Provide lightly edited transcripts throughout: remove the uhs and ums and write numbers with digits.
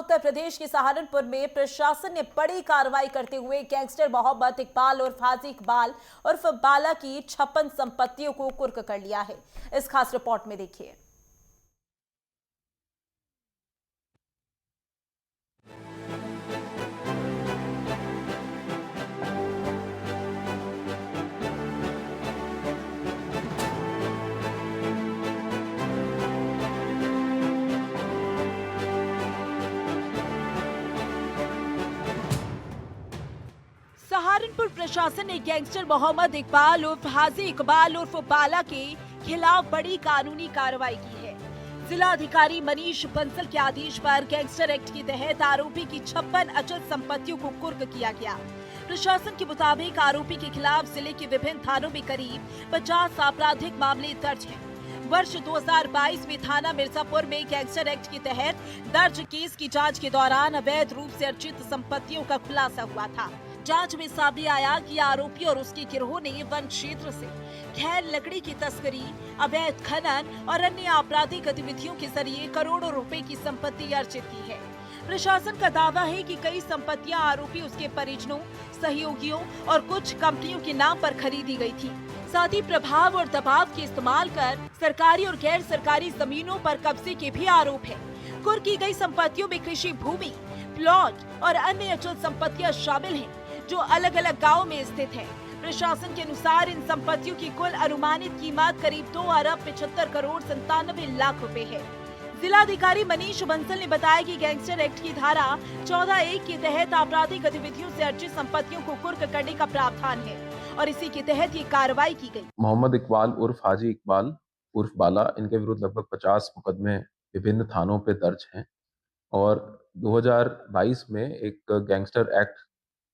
उत्तर प्रदेश के सहारनपुर में प्रशासन ने बड़ी कार्रवाई करते हुए गैंगस्टर मोहम्मद इकबाल उर्फ हाजी इकबाल उर्फ बाला की 56 संपत्तियों को कुर्क कर लिया है। इस खास रिपोर्ट में देखिए। सहारनपुर प्रशासन ने गैंगस्टर मोहम्मद इकबाल उर्फ हाजी इकबाल उर्फ बाला के खिलाफ बड़ी कानूनी कार्रवाई की है। जिला अधिकारी मनीष बंसल के आदेश पर गैंगस्टर एक्ट के तहत आरोपी की 56 अचल संपत्तियों को कुर्क किया गया। प्रशासन के मुताबिक आरोपी के खिलाफ जिले के विभिन्न थानों में करीब 50 आपराधिक मामले दर्ज हैं। वर्ष 2022 में थाना मिर्जापुर में गैंगस्टर एक्ट के तहत दर्ज केस की जांच के दौरान अवैध रूप से अर्जित संपत्तियों का खुलासा हुआ था। जांच में सामने आया कि आरोपी और उसके गिरोह ने वन क्षेत्र से खैर लकड़ी की तस्करी, अवैध खनन और अन्य आपराधिक गतिविधियों के जरिए करोड़ों रुपए की संपत्ति अर्जित की है। प्रशासन का दावा है कि कई संपत्तियां आरोपी उसके परिजनों, सहयोगियों और कुछ कंपनियों के नाम पर खरीदी गई थी। साथ ही प्रभाव और दबाव के इस्तेमाल कर सरकारी और गैर सरकारी जमीनों पर कब्जे के भी आरोप है। कुर्क की गई संपत्तियों में कृषि भूमि, प्लॉट और अन्य अचल संपत्तियां शामिल हैं, जो अलग अलग गाँव में स्थित है। प्रशासन के अनुसार इन संपत्तियों की कुल अनुमानित कीमत करीब 2 अरब 75 करोड़ 97 लाख रुपए है। जिलाधिकारी मनीष बंसल ने बताया कि गैंगस्टर एक्ट की धारा 14(1) के तहत आपराधिक गतिविधियों से अर्जित संपत्तियों को कुर्क करने का प्रावधान है और इसी के तहत ये कार्रवाई की गई। मोहम्मद इकबाल उर्फ हाजी इकबाल उर्फ बाला, इनके विरुद्ध लगभग 50 मुकदमे विभिन्न थानों पे दर्ज हैं और 2022 में एक गैंगस्टर एक्ट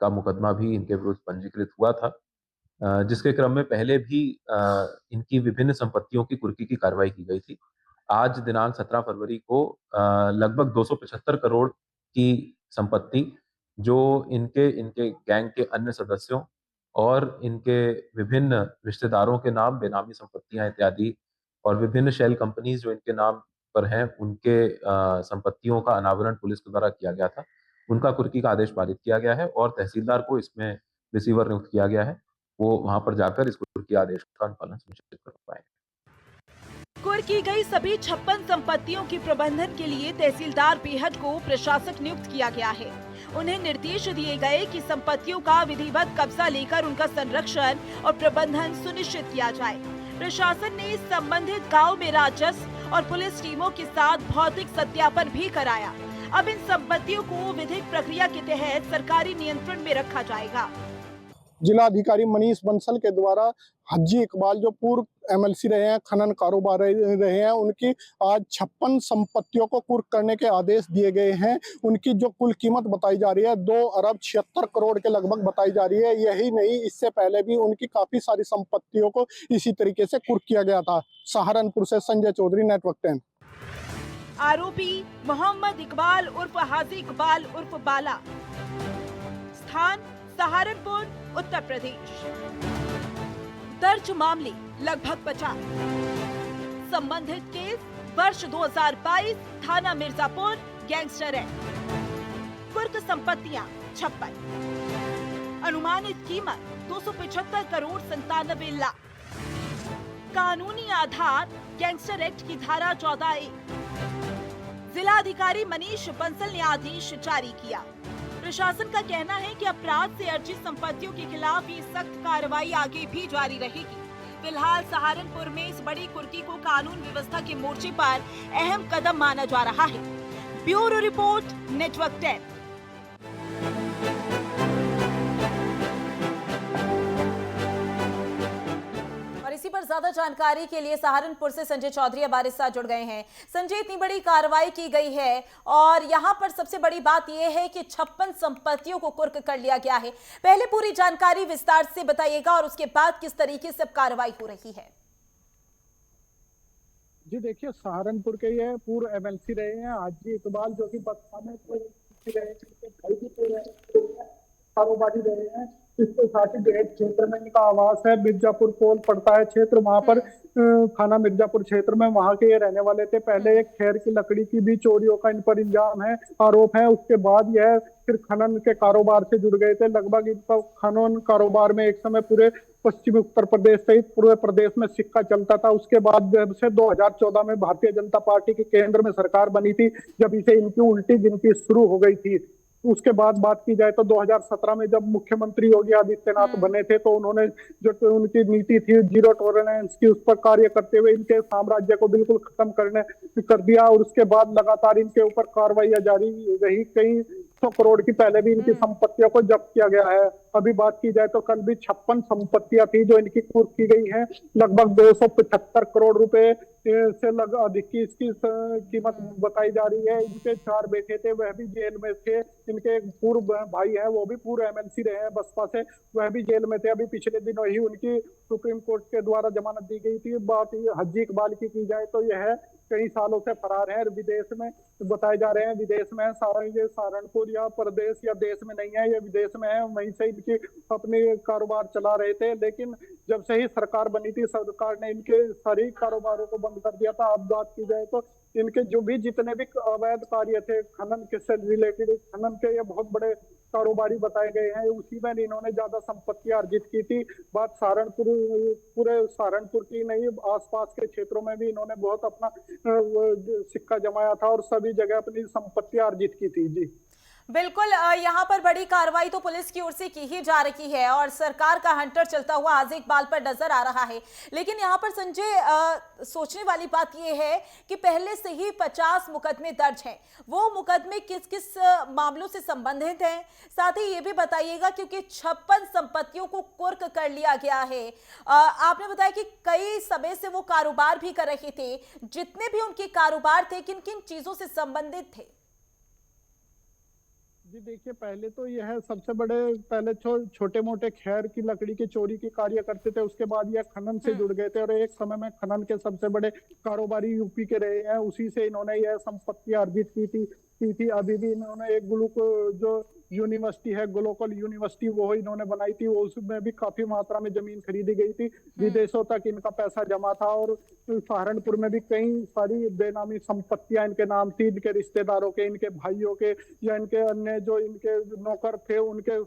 का मुकदमा भी इनके विरुद्ध पंजीकृत हुआ था, जिसके क्रम में पहले भी इनकी विभिन्न संपत्तियों की कुर्की की कार्रवाई की गई थी। आज दिनांक 17 फरवरी को लगभग 275 करोड़ की संपत्ति, जो इनके गैंग के अन्य सदस्यों और इनके विभिन्न रिश्तेदारों के नाम बेनामी संपत्तियां इत्यादि और विभिन्न शेल कंपनीज जो इनके नाम पर हैं, उनके संपत्तियों का अनावरण पुलिस के द्वारा किया गया था। उनका कुर्की का आदेश पारित किया गया है और तहसीलदार को इसमें रिसीवर नियुक्त किया गया है। वो वहां पर जाकर इस कुर्की आदेश का अनुपालन सुनिश्चित कर पाए। कुर्क की गई सभी 56 संपत्तियों के प्रबंधन के लिए तहसीलदार बेहद को प्रशासक नियुक्त किया गया है। उन्हें निर्देश दिए गए कि संपत्तियों का विधिवत कब्जा लेकर उनका संरक्षण और प्रबंधन सुनिश्चित किया जाए। प्रशासन ने संबंधित गांव में राजस्व और पुलिस टीमों के साथ भौतिक सत्यापन भी कराया। अब इन संपत्तियों को विधिक प्रक्रिया के तहत सरकारी नियंत्रण में रखा जाएगा। जिलाधिकारी मनीष बंसल के द्वारा हाजी इकबाल, जो पूर्व एमएलसी रहे हैं, खनन कारोबार रहे हैं, उनकी आज 56 संपत्तियों को कुर्क करने के आदेश दिए गए हैं। उनकी जो कुल कीमत बताई जा रही है 2 अरब 76 करोड़ के लगभग बताई जा रही है। यही नहीं, इससे पहले भी उनकी काफी सारी संपत्तियों को इसी तरीके से कुर्क किया गया था। सहारनपुर से संजय चौधरी, नेटवर्क 10। आरोपी मोहम्मद इकबाल उर्फ हाजी इकबाल उर्फ बाला, स्थान सहारनपुर, उत्तर प्रदेश। दर्ज मामले लगभग 50। संबंधित केस वर्ष 2022, थाना मिर्जापुर, गैंगस्टर एक्ट। कुर्क संपत्तियां 56। अनुमानित कीमत 275 करोड़ 97 लाख। कानूनी आधार गैंगस्टर एक्ट की धारा 14(1). जिलाधिकारी मनीष बंसल ने आदेश जारी किया। प्रशासन का कहना है कि अपराध से अर्जित संपत्तियों के खिलाफ ये सख्त कार्रवाई आगे भी जारी रहेगी। फिलहाल सहारनपुर में इस बड़ी कुर्की को कानून व्यवस्था के मोर्चे पर अहम कदम माना जा रहा है। Bureau report, network 10। इसी पर ज्यादा जानकारी के लिए सहारनपुर से संजय चौधरी हमारे साथ जुड़ गए हैं। संजय, इतनी बड़ी कार्रवाई की गई है और यहाँ पर सबसे बड़ी बात यह है कि 56 संपत्तियों को कुर्क कर लिया गया है। पहले पूरी जानकारी विस्तार से बताइएगा और उसके बाद किस तरीके से कार्रवाई हो रही है। जी देखिए, सहारनपुर के ये पूर्व एमएलसी रहे हैं हाजी इकबाल, जो कि कारोबारी रहे हैं। इसके साथ ही बेहद क्षेत्र में इनका आवास है। मिर्जापुर पोल पड़ता है क्षेत्र, वहां पर थाना मिर्जापुर क्षेत्र में वहां के ये रहने वाले थे। पहले एक खेर की लकड़ी की भी चोरियों का इन पर इल्जाम है, आरोप है। उसके बाद यह फिर खनन के कारोबार से जुड़ गए थे। लगभग इनका खनन कारोबार में एक समय पूरे पश्चिमी उत्तर प्रदेश सहित पूरे प्रदेश में सिक्का चलता था। उसके बाद जब से 2014 में भारतीय जनता पार्टी की केंद्र में सरकार बनी थी, जब इसे इनकी उल्टी गिनती शुरू हो गई थी। उसके बाद बात की जाए तो 2017 में जब मुख्यमंत्री योगी आदित्यनाथ बने थे, तो उन्होंने जो उनकी नीति थी जीरो टॉलरेंस की, उस पर कार्य करते हुए इनके साम्राज्य को बिल्कुल खत्म कर दिया। और उसके बाद लगातार इनके ऊपर कार्रवाइयां जारी रही। कई 100 करोड़ की पहले भी इनकी संपत्तियों को जब्त किया गया है। अभी बात की जाए तो कल भी 56 संपत्तियां थी जो इनकी कुर्क की गई है। लगभग 275 करोड़ रुपए से अधिक की इसकी कीमत बताई जा रही है। इनके 4 बेटे थे, वह भी जेल में थे। इनके एक पूर्व भाई है, वो भी पूर्व एमएलसी रहे हैं बसपा से, वह भी जेल में थे। अभी पिछले दिनों ही उनकी सुप्रीम कोर्ट के द्वारा जमानत दी गई थी। बात हज्जी इकबाल की जाए तो यह कई सालों से फरार है, विदेश में बताए जा रहे हैं। विदेश में है, सारा ये सहारनपुर या प्रदेश या देश में नहीं है, ये विदेश में है। वहीं से इनकी अपने कारोबार चला रहे थे। लेकिन जब से ही सरकार बनी थी, सरकार ने इनके सारे कारोबारों को बंद कर दिया था। अब बात की जाए तो इनके जो भी जितने भी अवैध कार्य थे खनन के से रिलेटेड, खनन के ये बहुत बड़े कारोबारी बताए गए हैं। उसी में इन्होंने ज्यादा संपत्ति अर्जित की थी। बात सहारनपुर, पूरे सहारनपुर की नहीं, आसपास के क्षेत्रों में भी इन्होंने बहुत अपना सिक्का जमाया था और सभी जगह अपनी संपत्ति अर्जित की थी। जी बिल्कुल, यहाँ पर बड़ी कार्रवाई तो पुलिस की ओर से की ही जा रही है और सरकार का हंटर चलता हुआ हाजी इकबाल पर नजर आ रहा है। लेकिन यहाँ पर संजय, सोचने वाली बात यह है कि पहले से ही 50 मुकदमे दर्ज हैं। वो मुकदमे किस किस मामलों से संबंधित हैं? साथ ही ये भी बताइएगा, क्योंकि 56 संपत्तियों को कुर्क कर लिया गया है। आपने बताया कि कई समय से वो कारोबार भी कर रहे थे। जितने भी उनके कारोबार थे, किन किन चीजों से संबंधित थे? जी देखिए, पहले तो यह सबसे बड़े पहले छोटे मोटे खैर की लकड़ी की चोरी की कार्य करते थे। उसके बाद यह खनन से जुड़ गए थे और एक समय में खनन के सबसे बड़े कारोबारी यूपी के रहे हैं। उसी से इन्होंने यह संपत्ति अर्जित की थी। अभी भी इन्होंने एक जो यूनिवर्सिटी है, ग्लोबल यूनिवर्सिटी, वो इन्होंने बनाई थी। वो उसमें भी काफी मात्रा में जमीन खरीदी गई थी। विदेशों तक इनका पैसा जमा था। और सहारनपुर में भी कई सारी बेनामी संपत्तियां इनके नाम थी, इनके रिश्तेदारों के, इनके भाइयों के, या इनके अन्य जो इनके नौकर थे उनके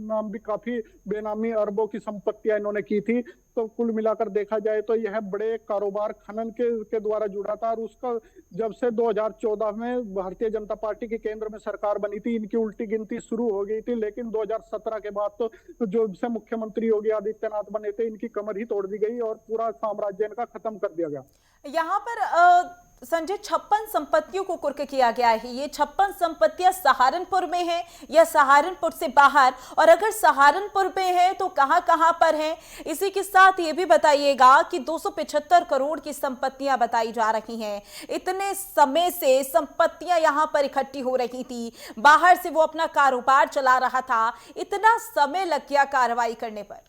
नाम भी काफी बेनामी अरबों की संपत्तियां इन्होंने की थी। तो कुल मिलाकर देखा जाए तो यह बड़े कारोबार खनन के द्वारा जुड़ा था। और उसका जब से 2014 में भारतीय जनता पार्टी की केंद्र में सरकार बनी थी, इनकी उल्टी गिनती शुरू हो गई थी। लेकिन 2017 के बाद तो जो से मुख्यमंत्री योगी आदित्यनाथ बने थे, इनकी कमर ही तोड़ दी गई और पूरा साम्राज्य इनका खत्म कर दिया गया। यहाँ पर संजय, 56 संपत्तियों को कुर्क किया गया है। ये 56 संपत्तियां सहारनपुर में हैं या सहारनपुर से बाहर? और अगर सहारनपुर में है तो कहां कहां पर हैं? इसी के साथ ये भी बताइएगा कि 275 करोड़ की संपत्तियां बताई जा रही हैं। इतने समय से संपत्तियां यहां पर इकट्ठी हो रही थी, बाहर से वो अपना कारोबार चला रहा था। इतना समय लग गया कार्रवाई करने पर?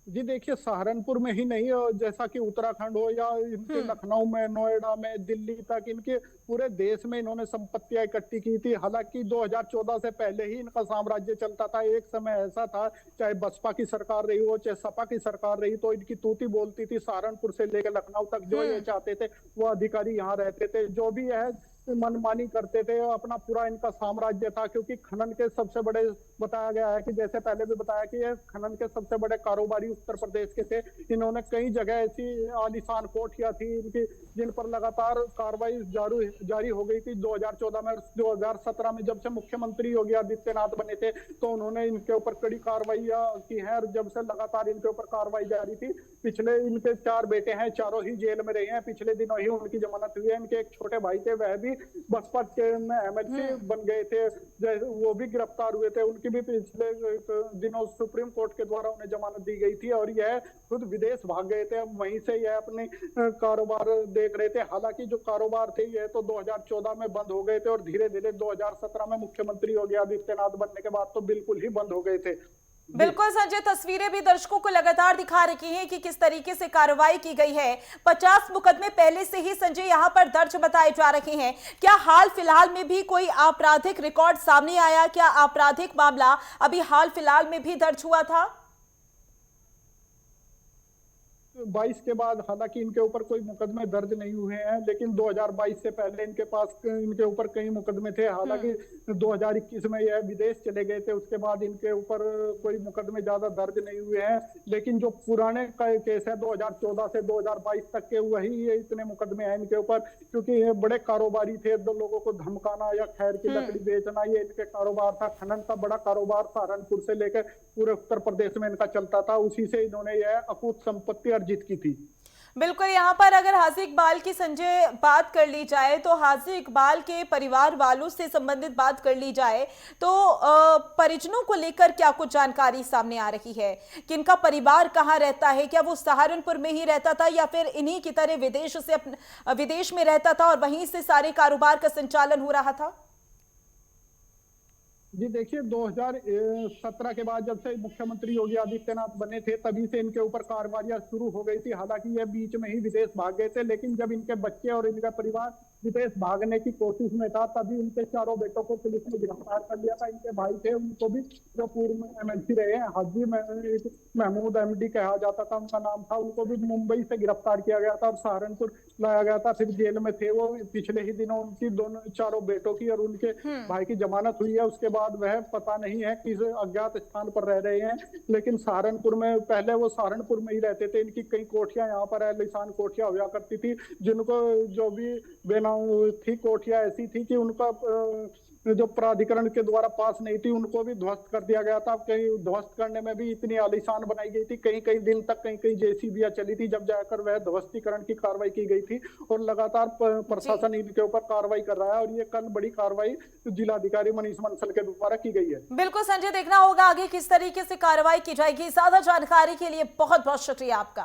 जी देखिए, सहारनपुर में ही नहीं, और जैसा कि उत्तराखंड हो या इनके लखनऊ में, नोएडा में, दिल्ली तक, इनके पूरे देश में इन्होंने संपत्तियां इकट्ठी की थी। हालांकि 2014 से पहले ही इनका साम्राज्य चलता था। एक समय ऐसा था, चाहे बसपा की सरकार रही हो चाहे सपा की सरकार रही, तो इनकी तूती बोलती थी। सहारनपुर से लेकर लखनऊ तक जो ये चाहते थे वो अधिकारी यहाँ रहते थे। जो भी है मनमानी करते थे, अपना पूरा इनका साम्राज्य था। क्योंकि खनन के सबसे बड़े बताया गया है कि जैसे पहले भी बताया कि ये खनन के सबसे बड़े कारोबारी उत्तर प्रदेश के थे। इन्होंने कई जगह ऐसी आलीशान कोठियां थी इनकी, जिन पर लगातार कार्रवाई जारी हो गई थी। 2014 में, 2017 में जब से मुख्यमंत्री योगी आदित्यनाथ बने थे, तो उन्होंने इनके ऊपर कड़ी कार्रवाइयां की है। और जब से लगातार इनके ऊपर कार्रवाई जारी थी। पिछले इनके 4 बेटे हैं, चारों ही जेल में रहे हैं। पिछले दिनों ही उनकी जमानत हुई है। इनके एक छोटे भाई थे, वह भी बसपा के में एमएलसी बन गए थे, वो भी गिरफ्तार हुए थे। उनकी भी पिछले दिनों सुप्रीम कोर्ट के द्वारा उन्हें जमानत दी गई थी और यह खुद विदेश भाग गए थे। अब वहीं से यह अपने कारोबार देख रहे थे। हालांकि जो कारोबार थे यह तो 2014 में बंद हो गए थे और धीरे धीरे 2017 में मुख्यमंत्री योगी आदित्यनाथ बनने के बाद तो बिल्कुल ही बंद हो गए थे। बिल्कुल संजय, तस्वीरें भी दर्शकों को लगातार दिखा रही हैं कि किस तरीके से कार्रवाई की गई है। 50 मुकदमे पहले से ही संजय यहां पर दर्ज बताए जा रहे हैं। क्या हाल फिलहाल में भी कोई आपराधिक रिकॉर्ड सामने आया? क्या आपराधिक मामला अभी हाल फिलहाल में भी दर्ज हुआ था? 22 के बाद हालांकि इनके ऊपर कोई मुकदमे दर्ज नहीं हुए हैं, लेकिन 2022 से पहले इनके ऊपर कई मुकदमे थे। हालांकि 2021 में यह विदेश चले गए थे, उसके बाद इनके ऊपर कोई मुकदमे ज्यादा दर्ज नहीं हुए हैं। लेकिन जो पुराने केस है 2014 से 2022 तक के, वही ये इतने मुकदमे हैं इनके ऊपर, क्योंकि ये बड़े कारोबारी थे। दो लोगों को धमकाना या खैर की लकड़ी बेचना, ये इनके कारोबार था। खनन का बड़ा कारोबार सहारनपुर से लेकर पूरे उत्तर प्रदेश में इनका चलता था। उसी से इन्होंने यह अकूत संपत्ति अर्जित की थी। बिल्कुल, यहाँ पर अगर हाजी इकबाल की संजय बात कर ली जाए तो हाजी इकबाल के परिवार वालों से संबंधित बात कर ली जाए तो परिजनों को लेकर क्या कुछ जानकारी सामने आ रही है? कि इनका परिवार कहाँ रहता है? क्या वो सहारनपुर में ही रहता था या फिर इन्हीं की तरह विदेश में रहता था और वहीं से सारे कारोबार का संचालन हो रहा था? जी देखिए, 2017 के बाद जब से मुख्यमंत्री योगी आदित्यनाथ बने थे, तभी से इनके ऊपर कार्रवाइयां शुरू हो गई थी। हालांकि ये बीच में ही विदेश भाग गए थे, लेकिन जब इनके बच्चे और इनका परिवार विदेश भागने की कोशिश में था, तभी उनके चारों बेटों को पुलिस ने गिरफ्तार कर लिया था। इनके भाई थे, उनको भी, जो पूर्व में एमएलसी रहे हैं, हाजी महमूद एमडी कहा जाता था उनका नाम था, उनको भी मुंबई से गिरफ्तार किया गया था और सहारनपुर लाया गया था। फिर जेल में थे वो। पिछले ही दिनों उनकी चारों बेटों की और उनके भाई की जमानत हुई है। उसके बाद वह पता नहीं है किस अज्ञात स्थान पर रह रहे हैं, लेकिन सहारनपुर में, पहले वो सहारनपुर में ही रहते थे। इनकी कई कोठियां यहाँ पर आलीशान कोठियां हुआ करती थी, जिनको जो भी बेनाम थी कोठियां ऐसी थी कि उनका जो प्राधिकरण के द्वारा पास नहीं थी, उनको भी ध्वस्त कर दिया गया था। कहीं ध्वस्त करने में भी इतनी आलीशान बनाई गई थी, कई कई दिन तक कई जेसीबीयां चली थी, जब जाकर वह ध्वस्तीकरण की कार्रवाई की गई थी। और लगातार प्रशासन इनके ऊपर कार्रवाई कर रहा है और ये कल बड़ी कार्रवाई जिलाधिकारी मनीष बंसल के द्वारा की गई है। बिल्कुल संजय, देखना होगा आगे किस तरीके से कार्रवाई की जाएगी। ज्यादा जानकारी के लिए बहुत बहुत शुक्रिया आपका।